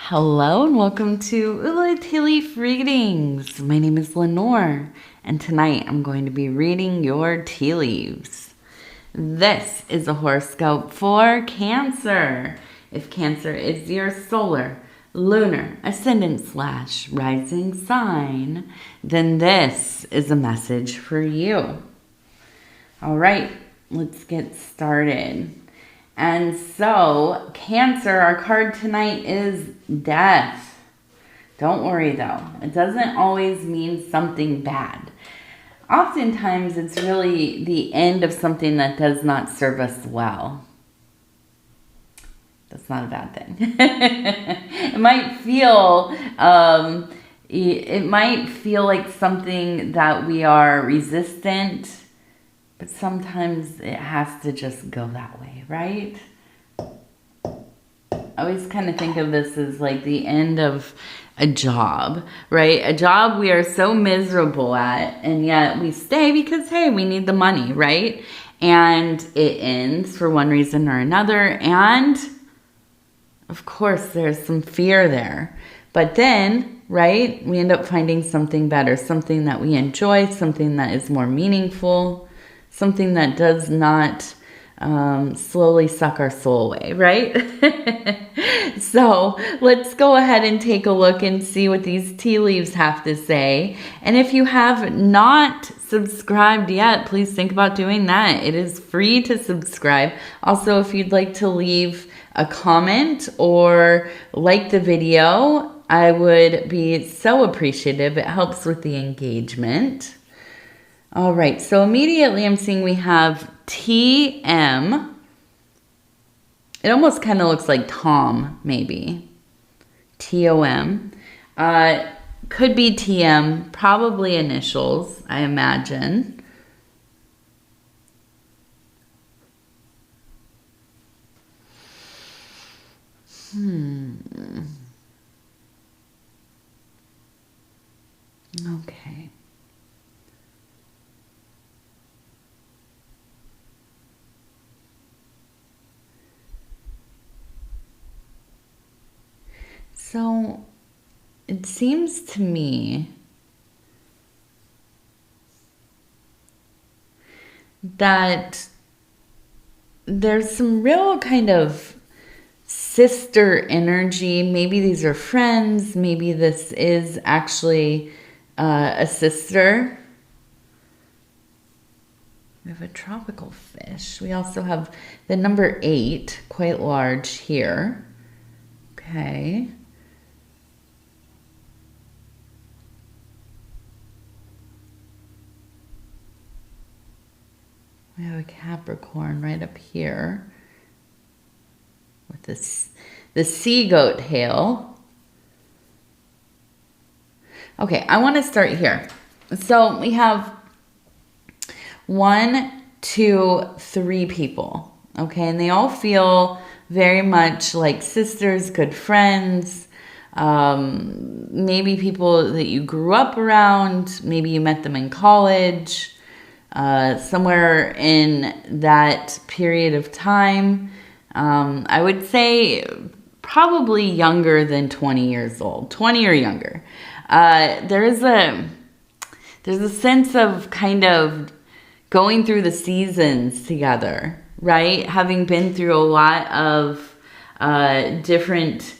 Hello and welcome to Tea Leaf Readings. My name is Lenor and tonight I'm going to be reading your tea leaves. This is a horoscope for Cancer. If Cancer is your solar, lunar, ascendant / rising sign, then this is a message for you. All right, let's get started. And so, Cancer, our card tonight is death. Don't worry though, it doesn't always mean something bad. Oftentimes, it's really the end of something that does not serve us well. That's not a bad thing. It might feel like something that we are resistant. But sometimes it has to just go that way, right? I always kind of think of this as like the end of a job, right? A job we are so miserable at, and yet we stay because, hey, we need the money, right? And it ends for one reason or another. And of course, there's some fear there. But then, right, we end up finding something better, something that we enjoy, something that is more meaningful, something that does not slowly suck our soul away, right? So let's go ahead and take a look and see what these tea leaves have to say. And if you have not subscribed yet, please think about doing that. It is free to subscribe. Also, if you'd like to leave a comment or like the video, I would be so appreciative. It helps with the engagement. All right, so immediately I'm seeing we have TM. It almost kind of looks like Tom, maybe. TOM. Could be TM, probably initials, I imagine. Okay. So it seems to me that there's some real kind of sister energy. Maybe these are friends. Maybe this is actually a sister. We have a tropical fish. We also have the number 8, quite large here. Okay. We have a Capricorn right up here with the sea goat tail. Okay, I want to start here. So we have 1, 2, 3 people. Okay, and they all feel very much like sisters, good friends, maybe people that you grew up around, maybe you met them in college. Somewhere in that period of time, I would say probably younger than 20 years old, 20 or younger. There's a sense of kind of going through the seasons together, right? Having been through a lot of different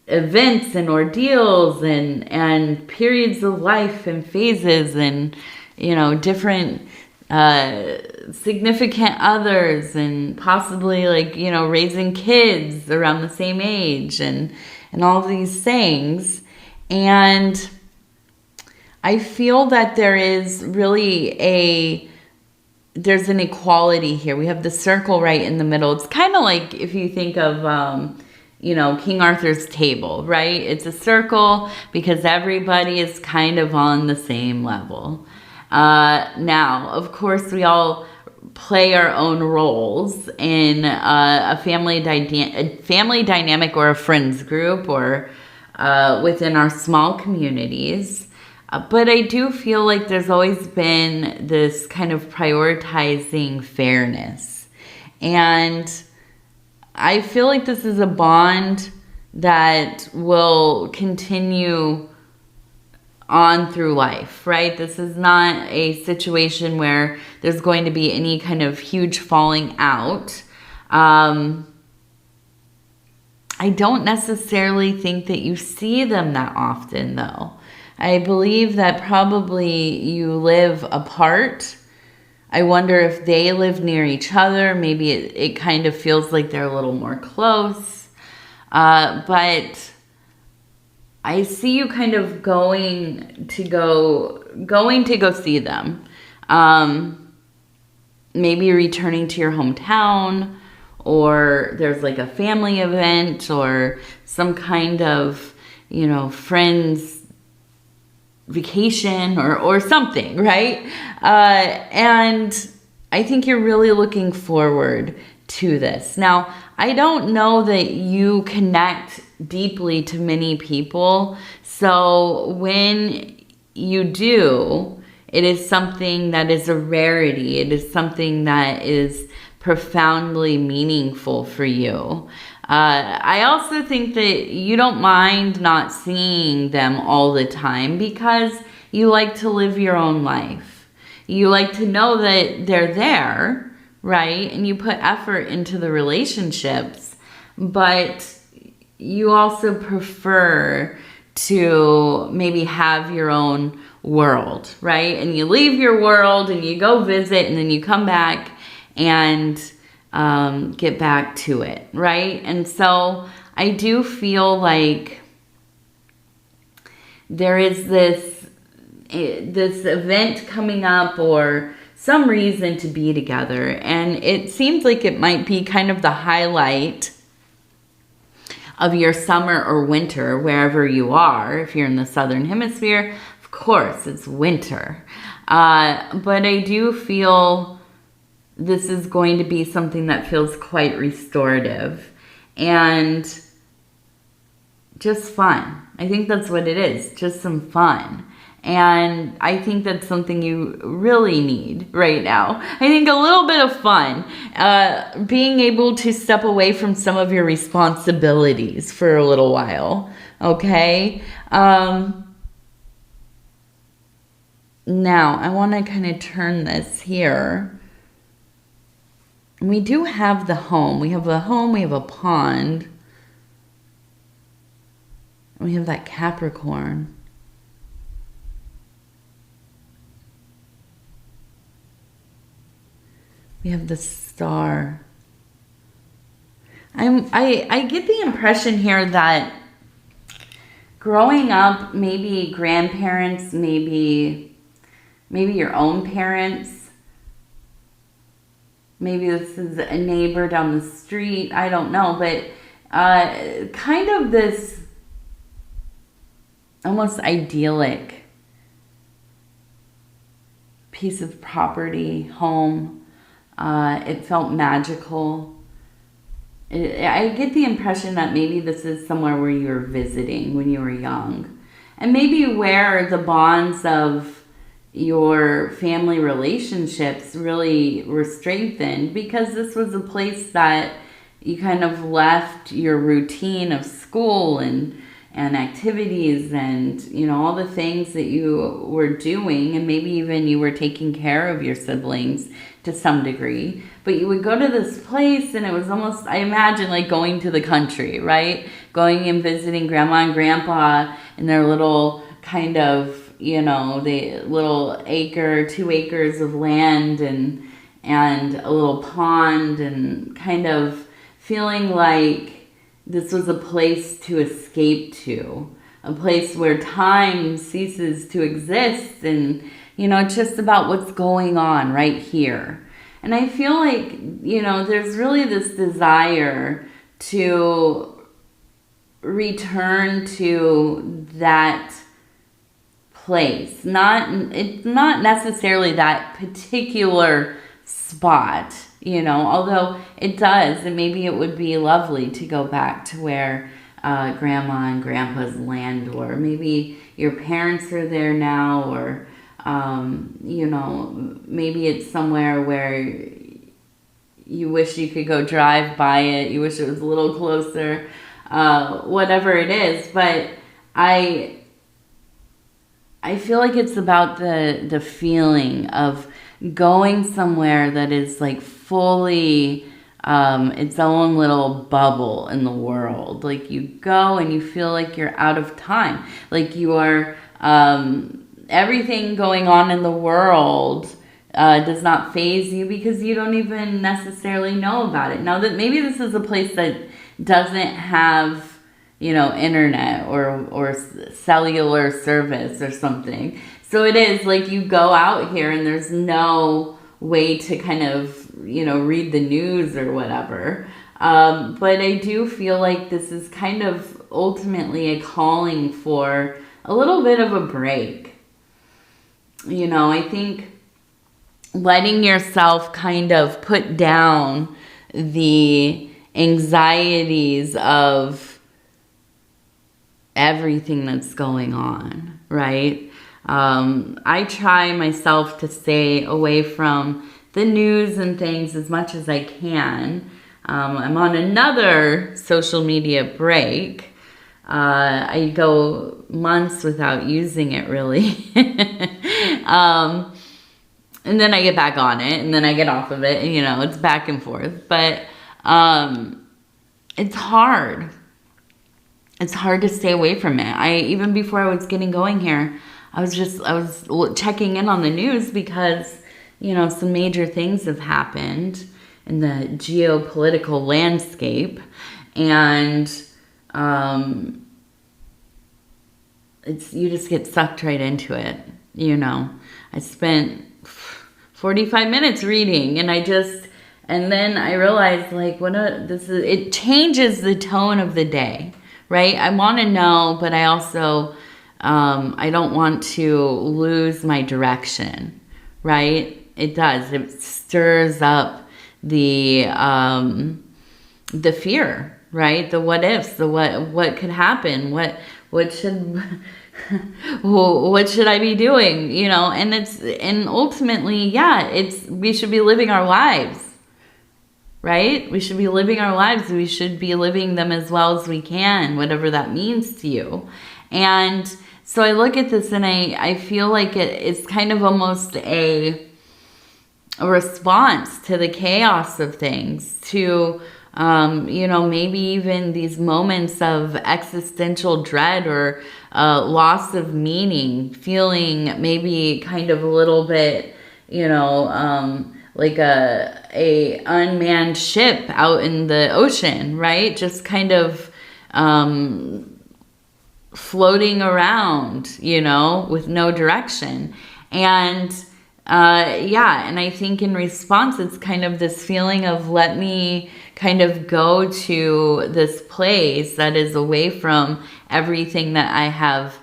events and ordeals and periods of life and phases and, you know, different significant others and possibly like, you know, raising kids around the same age and all these things. And I feel that there is really there's an equality here. We have the circle right in the middle. It's kind of like if you think of, you know, King Arthur's table, right? It's a circle because everybody is kind of on the same level. Now, of course, we all play our own roles in a family dynamic or a friends group or within our small communities. But I do feel like there's always been this kind of prioritizing fairness. And I feel like this is a bond that will continue on through life, right? This is not a situation where there's going to be any kind of huge falling out. I don't necessarily think that you see them that often, though. I believe that probably you live apart. I wonder if they live near each other. Maybe it kind of feels like they're a little more close. But I see you kind of going to go see them. Maybe returning to your hometown, or there's like a family event or some kind of, friends vacation or something, right? And I think you're really looking forward to this. Now, I don't know that you connect deeply to many people. So when you do, it is something that is a rarity. It is something that is profoundly meaningful for you. I also think that you don't mind not seeing them all the time because you like to live your own life. You like to know that they're there, right? And you put effort into the relationships, but you also prefer to maybe have your own world, right? And you leave your world and you go visit and then you come back and get back to it, right? And so I do feel like there is this event coming up or some reason to be together, and it seems like it might be kind of the highlight of your summer or winter, wherever you are. If you're in the southern hemisphere, of course, it's winter. But I do feel this is going to be something that feels quite restorative and just fun. I think that's what it is, just some fun. And I think that's something you really need right now. I think a little bit of fun, being able to step away from some of your responsibilities for a little while, okay? Now, I want to kind of turn this here. We do have the home. We have a home, we have a pond. We have that Capricorn. We have the star. I get the impression here that growing up, maybe grandparents, maybe your own parents, maybe this is a neighbor down the street, I don't know, but kind of this almost idyllic piece of property, home. It felt magical. I get the impression that maybe this is somewhere where you were visiting when you were young. And maybe where the bonds of your family relationships really were strengthened, because this was a place that you kind of left your routine of school and activities and, all the things that you were doing, and maybe even you were taking care of your siblings to some degree. But you would go to this place and it was almost, I imagine, like going to the country, right? Going and visiting grandma and grandpa in their little kind of, the little 2 acres of land and a little pond, and kind of feeling like this was a place to escape to, a place where time ceases to exist, and, it's just about what's going on right here. And I feel like, there's really this desire to return to that place. It's not necessarily that particular spot, although it does, and maybe it would be lovely to go back to where grandma and grandpa's land were. Maybe your parents are there now, or maybe it's somewhere where you wish you could go drive by it. You wish it was a little closer. whatever it is. But I feel like it's about the feeling of going somewhere that is like fully its own little bubble in the world. Like you go and you feel like you're out of time. Like you are, everything going on in the world does not faze you because you don't even necessarily know about it. Now that maybe this is a place that doesn't have, you know, internet or cellular service or something. So it is like you go out here and there's no way to kind of, you know, read the news or whatever. But I do feel like this is kind of ultimately a calling for a little bit of a break. You know, I think letting yourself kind of put down the anxieties of everything that's going on, right? I try myself to stay away from the news and things as much as I can. I'm on another social media break. I go months without using it really. And then I get back on it and then I get off of it and, you know, it's back and forth. But it's hard. It's hard to stay away from it. Even before I was getting going here, I was checking in on the news because, you know, some major things have happened in the geopolitical landscape, and you just get sucked right into it. You know, I spent 45 minutes reading, and then I realized like it changes the tone of the day, right? I want to know, but I also I don't want to lose my direction, right? It does. It stirs up the fear, right? The what ifs, the what could happen, what should what should I be doing, you know? And ultimately, yeah, we should be living our lives, right? We should be living our lives. We should be living them as well as we can, whatever that means to you. And so I look at this and I feel like it's kind of almost a response to the chaos of things, to, you know, maybe even these moments of existential dread or loss of meaning, feeling maybe kind of a little bit, you know, like a unmanned ship out in the ocean, right? Just kind of floating around, you know, with no direction. And yeah, and I think in response, it's kind of this feeling of let me kind of go to this place that is away from everything that I have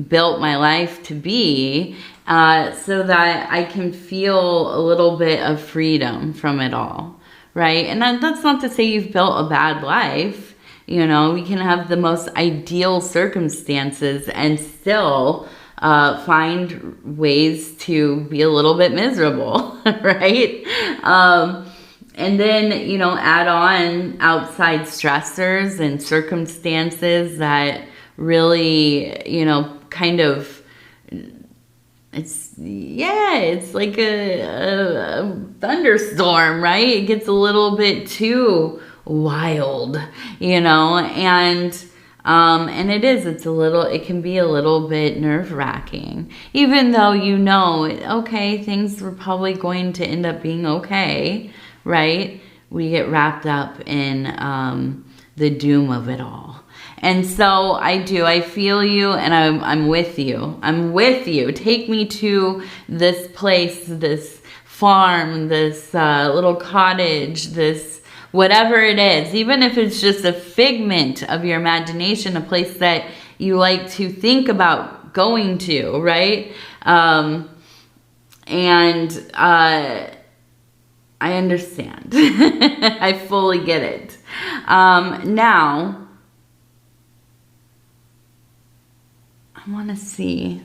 built my life to be, so that I can feel a little bit of freedom from it all, right? And that's not to say you've built a bad life. You know, we can have the most ideal circumstances and still find ways to be a little bit miserable, right? And then, you know, add on outside stressors and circumstances that really, you know, kind of, it's like a thunderstorm, right? It gets a little bit too wild, you know, and it can be a little bit nerve-wracking, even though, you know, okay, things were probably going to end up being okay, right? We get wrapped up in the doom of it all. And so I feel you, and I'm with you. I'm with you. Take me to this place, this farm, this little cottage, this whatever it is, even if it's just a figment of your imagination, a place that you like to think about going to, right? And I understand. I fully get it. Now, I want to see.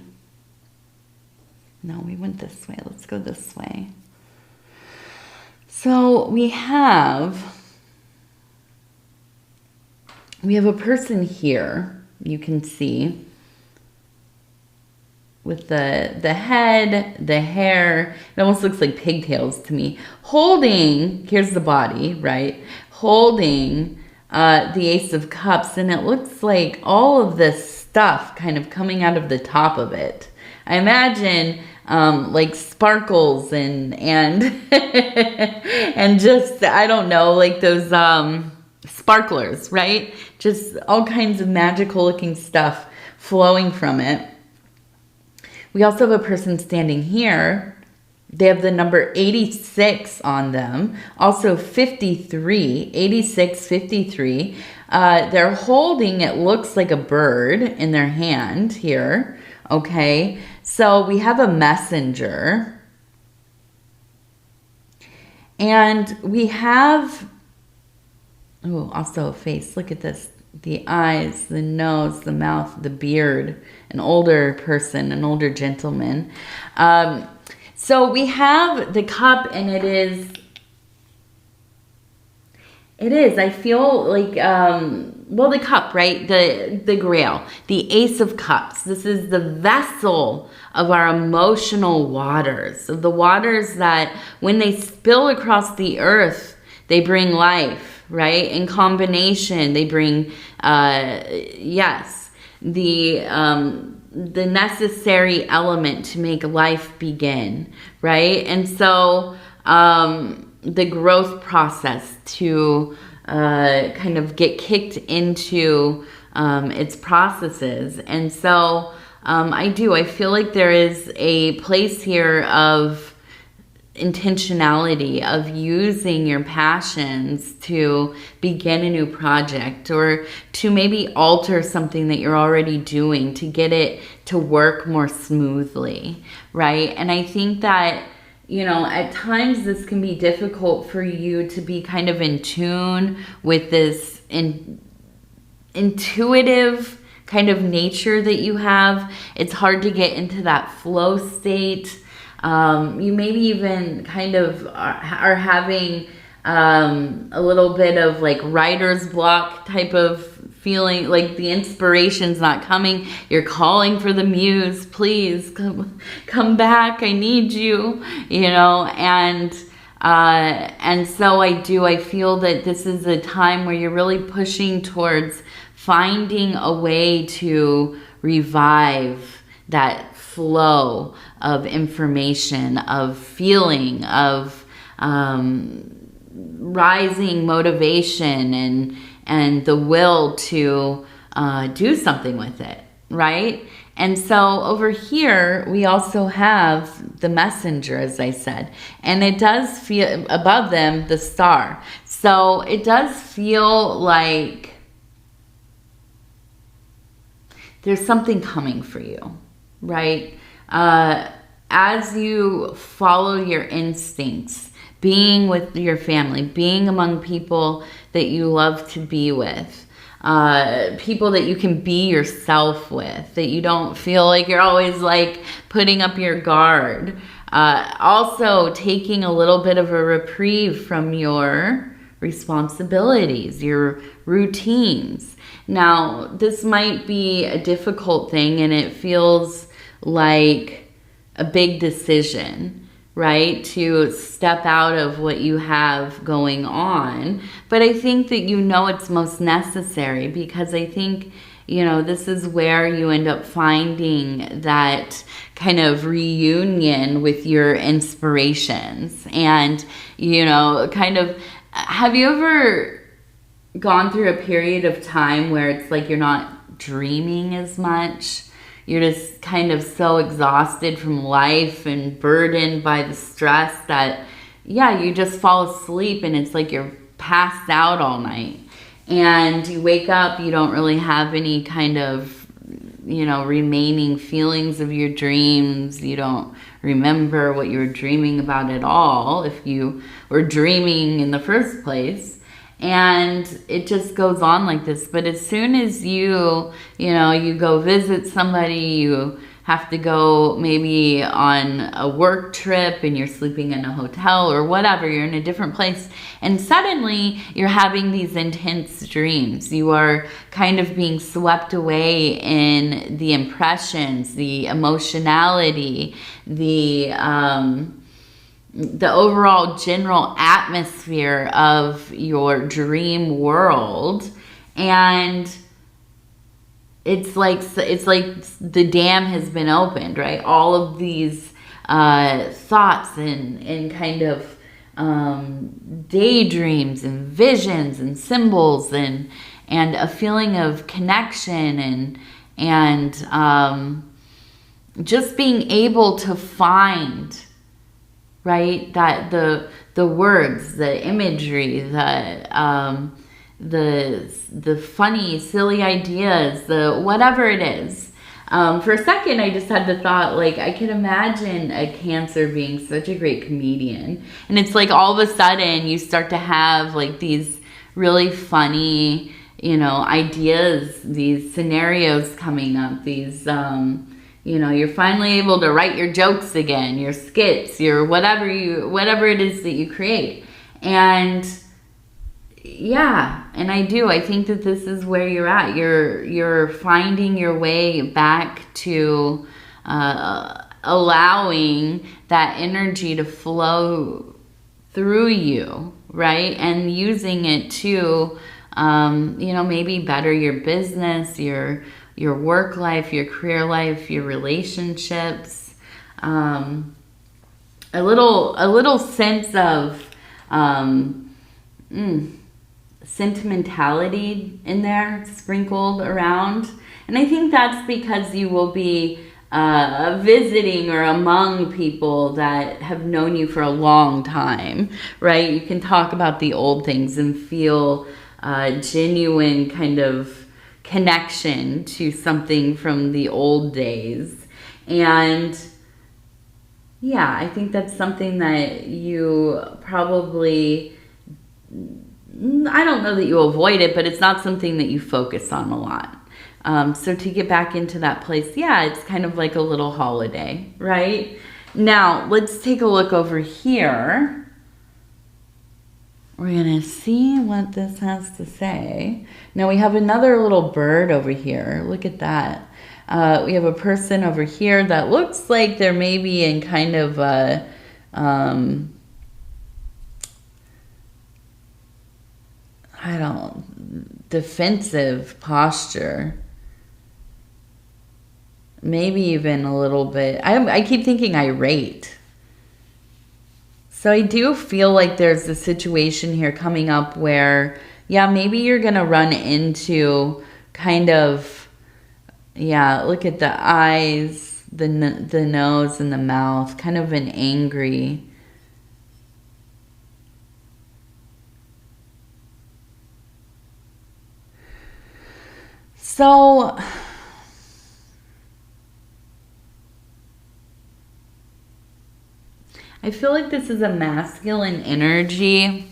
No, we went this way. Let's go this way. So we have we have a person here, you can see, with the head, the hair. It almost looks like pigtails to me. Holding, here's the body, right? Holding the Ace of Cups, and it looks like all of this stuff kind of coming out of the top of it. I imagine like sparkles and and just, I don't know, like those sparklers, right? Just all kinds of magical looking stuff flowing from it. We also have a person standing here. They have the number 86 on them. Also 53, 86, 53. They're holding, it looks like a bird in their hand here. Okay, so we have a messenger. And we have, oh, also a face. Look at this. The eyes, the nose, the mouth, the beard. An older person, an older gentleman. So we have the cup, and it is, I feel like, well, the cup, right? The grail, the Ace of Cups. This is the vessel of our emotional waters, of the waters that when they spill across the earth, they bring life, right? In combination, they bring, yes, the necessary element to make life begin, right? And so the growth process to kind of get kicked into its processes. And so I feel like there is a place here of intentionality, of using your passions to begin a new project, or to maybe alter something that you're already doing to get it to work more smoothly, right? And I think that, you know, at times this can be difficult for you to be kind of in tune with this intuitive kind of nature that you have. It's hard to get into that flow state. You maybe even kind of are having a little bit of like writer's block type of feeling, like the inspiration's not coming. You're calling for the muse, please come back. I need you, you know, and so I feel that this is a time where you're really pushing towards finding a way to revive that flow of information, of feeling, of rising motivation and the will to do something with it, right? And so over here, we also have the messenger, as I said, and it does feel above them, the star. So it does feel like there's something coming for you, right? As you follow your instincts, being with your family, being among people that you love to be with, people that you can be yourself with, that you don't feel like you're always like putting up your guard. Also taking a little bit of a reprieve from your responsibilities, your routines. Now, this might be a difficult thing, and it feels like a big decision, right? To step out of what you have going on. But I think that you know it's most necessary, because I think, you know, this is where you end up finding that kind of reunion with your inspirations. And, you know, kind of, have you ever gone through a period of time where it's like you're not dreaming as much? You're just kind of so exhausted from life and burdened by the stress that, yeah, you just fall asleep and it's like you're passed out all night. And you wake up, you don't really have any kind of, you know, remaining feelings of your dreams. You don't remember what you were dreaming about at all, if you were dreaming in the first place. And it just goes on like this. But as soon as you know, you go visit somebody, you have to go maybe on a work trip and you're sleeping in a hotel or whatever, you're in a different place, and suddenly you're having these intense dreams. You are kind of being swept away in the impressions, the emotionality, the overall general atmosphere of your dream world. And it's like the dam has been opened, right? All of these thoughts and kind of daydreams and visions and symbols and a feeling of connection and just being able to find, right, that the words, the imagery, the funny, silly ideas, the whatever it is. For a second, I just had the thought, like, I can imagine a Cancer being such a great comedian. And it's like all of a sudden you start to have like these really funny, ideas, these scenarios coming up, these, you're finally able to write your jokes again, your skits, your whatever it is that you create. And yeah, and I think that this is where you're at. You're finding your way back to allowing that energy to flow through you, right? And using it to, maybe better your business, your work life, your career life, your relationships. A little sense of sentimentality in there sprinkled around. And I think that's because you will be visiting or among people that have known you for a long time, right? You can talk about the old things and feel genuine kind of connection to something from the old days. And yeah, I think that's something that you probably, I don't know that you avoid it, but it's not something that you focus on a lot. So to get back into that place, yeah, it's kind of like a little holiday, right? Now, let's take a look over here. We're going to see what this has to say. Now, we have another little bird over here. Look at that. We have a person over here that looks like they're maybe in kind of a defensive posture. Maybe even a little bit. I keep thinking irate. So I do feel like there's a situation here coming up where, yeah, maybe you're going to run into kind of, yeah, look at the eyes, the nose and the mouth, kind of an angry. So I feel like this is a masculine energy.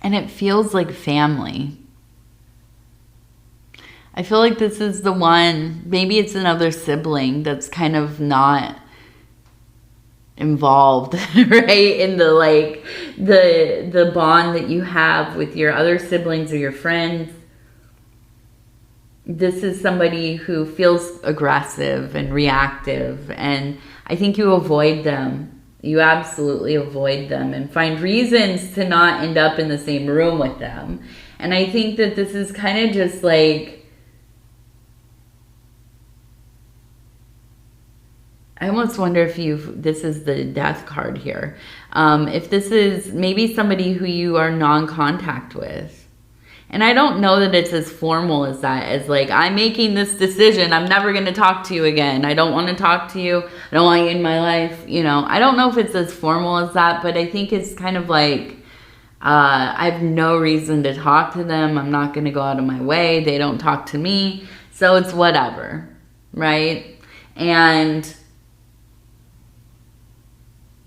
And it feels like family. I feel like this is the one, maybe it's another sibling that's kind of not involved, right? In the like the bond that you have with your other siblings or your friends. This is somebody who feels aggressive and reactive, and I think you avoid them. You absolutely avoid them and find reasons to not end up in the same room with them. And I think that this is kind of just like, I almost wonder if this is the death card here. If this is maybe somebody who you are non-contact with. And I don't know that it's as formal as that, as like, I'm making this decision. I'm never going to talk to you again. I don't want to talk to you. I don't want you in my life. I don't know if it's as formal as that, but I think it's kind of like, I have no reason to talk to them. I'm not going to go out of my way. They don't talk to me. So it's whatever, right? And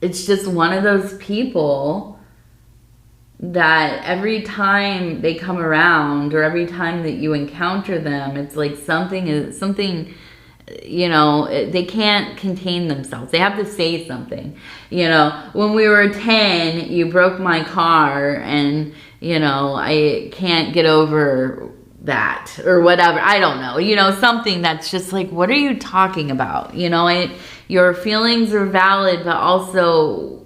it's just one of those people that every time they come around or every time that you encounter them, it's like something, you know, they can't contain themselves. They have to say something. You know, when we were 10, you broke my car and, you know, I can't get over that or whatever. I don't know, you know, something that's just like, what are you talking about? You know, your feelings are valid, but also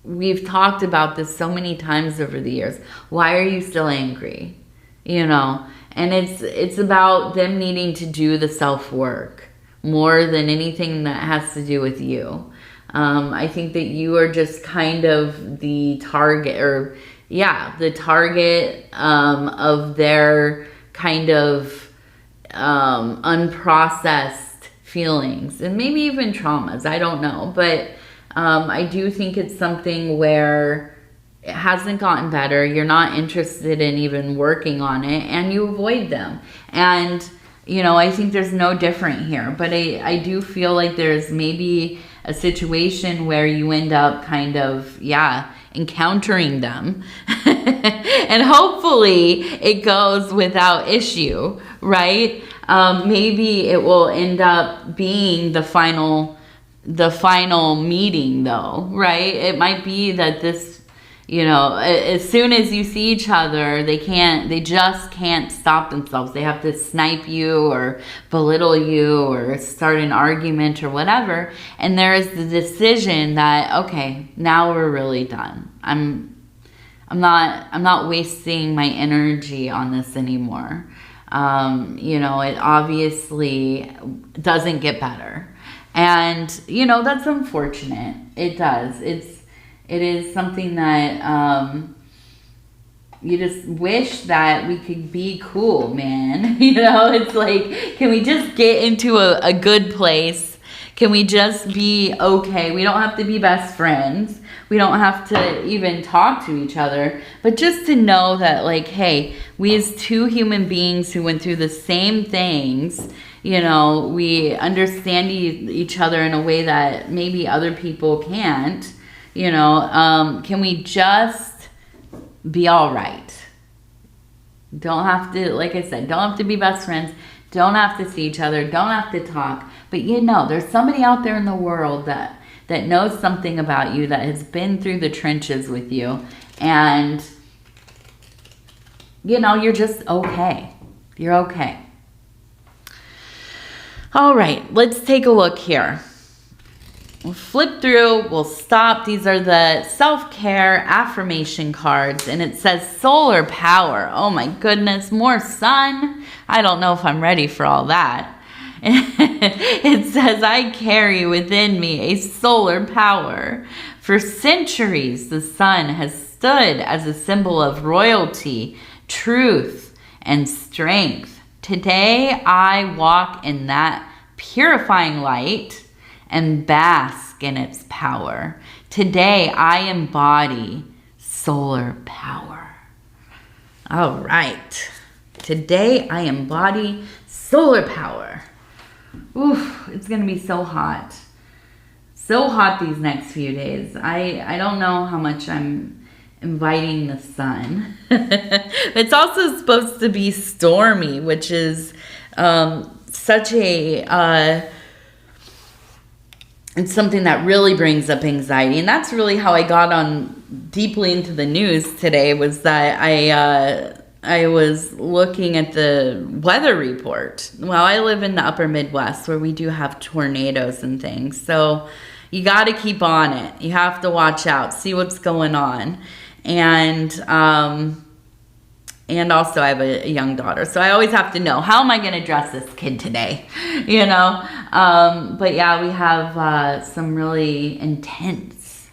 we've talked about this so many times over the years. Why are you still angry? You know, and it's about them needing to do the self-work more than anything that has to do with you. I think that you are just kind of the target, or the target of their kind of unprocessed feelings and maybe even traumas. I don't know, but I do think it's something where it hasn't gotten better. You're not interested in even working on it, and you avoid them. And, you know, I think there's no different here. But I do feel like there's maybe a situation where you end up kind of, encountering them. And hopefully it goes without issue, right? Maybe it will end up being the final meeting though, right? It might be that this, you know, as soon as you see each other, they just can't stop themselves. They have to snipe you or belittle you or start an argument or whatever. And there is the decision that, okay, now we're really done. I'm not wasting my energy on this anymore. You know, it obviously doesn't get better. And, you know, that's unfortunate. It does. It is something that you just wish that we could be cool, man. You know, it's like, can we just get into a good place? Can we just be okay? We don't have to be best friends. We don't have to even talk to each other. But just to know that, like, hey, we as two human beings who went through the same things, you know, we understand each other in a way that maybe other people can't, you know, can we just be all right? Don't have to, like I said, don't have to be best friends, don't have to see each other, don't have to talk, but you know, there's somebody out there in the world that knows something about you, that has been through the trenches with you, and, you know, you're just okay. You're okay. All right, let's take a look here. We'll flip through, we'll stop. These are the self-care affirmation cards, and it says solar power. Oh my goodness, more sun. I don't know if I'm ready for all that. It says, I carry within me a solar power. For centuries, the sun has stood as a symbol of royalty, truth, and strength. Today, I walk in that purifying light and bask in its power. Today, I embody solar power. All right. Today, I embody solar power. Oof, it's going to be so hot. So hot these next few days. I don't know how much I'm inviting the sun. It's also supposed to be stormy, which is such a it's something that really brings up anxiety. And that's really how I got on deeply into the news today, was that I was looking at the weather report. Well, I live in the upper Midwest where we do have tornadoes and things. So you got to keep on it. You have to watch out, see what's going on. And also I have a young daughter, so I always have to know, how am I going to dress this kid today? You know? But yeah, we have some really intense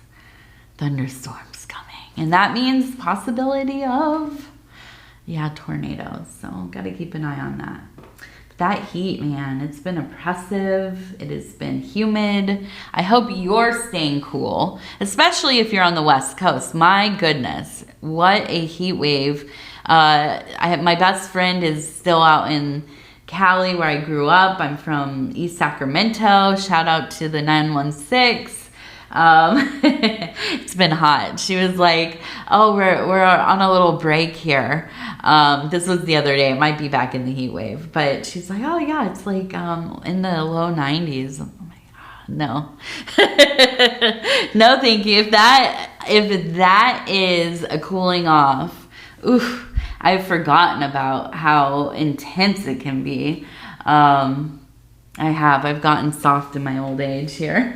thunderstorms coming. And that means possibility of, tornadoes. So got to keep an eye on that. That heat, man, it's been oppressive. It has been humid. I hope you're staying cool, especially if you're on the West Coast. My goodness, what a heat wave. My best friend is still out in Cali, where I grew up. I'm from East Sacramento. Shout out to the 916. It's been hot. She was like, oh, we're on a little break here. This was the other day. It might be back in the heat wave. But she's like, oh, yeah, it's like in the low 90s. Oh, my God, no. No, thank you. If that is a cooling off, oof, I've forgotten about how intense it can be. I've gotten soft in my old age here.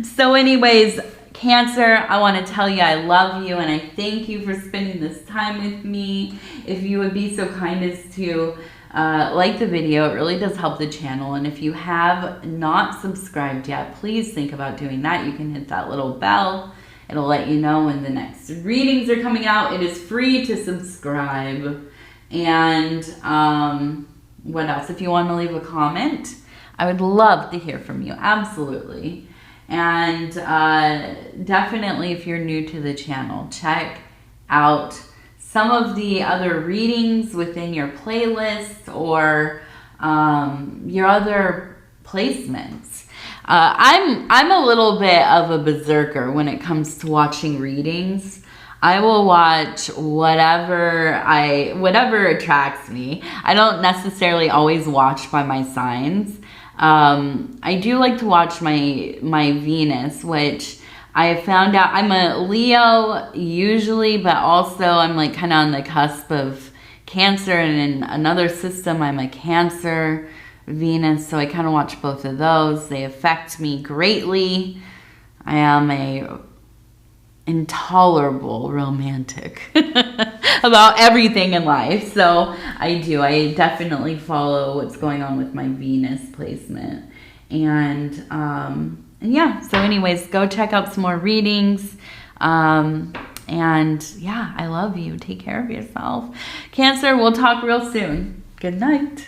So anyways, Cancer, I want to tell you I love you and I thank you for spending this time with me. If you would be so kind as to like the video, it really does help the channel. And if you have not subscribed yet, please think about doing that. You can hit that little bell. It'll let you know when the next readings are coming out. It is free to subscribe. And what else? If you want to leave a comment, I would love to hear from you. Absolutely. And definitely, if you're new to the channel, check out some of the other readings within your playlist or your other placements. I'm a little bit of a berserker when it comes to watching readings. I will watch whatever attracts me. I don't necessarily always watch by my signs. I do like to watch my Venus, which I have found out I'm a Leo usually, but also I'm like kind of on the cusp of Cancer, and in another system I'm a Cancer Venus, so I kind of watch both of those. They affect me greatly. I am a intolerable romantic about everything in life, so I definitely follow what's going on with my Venus placement. And yeah, so anyways, go check out some more readings. And yeah, I love you. Take care of yourself, Cancer. We'll talk real soon. Good night.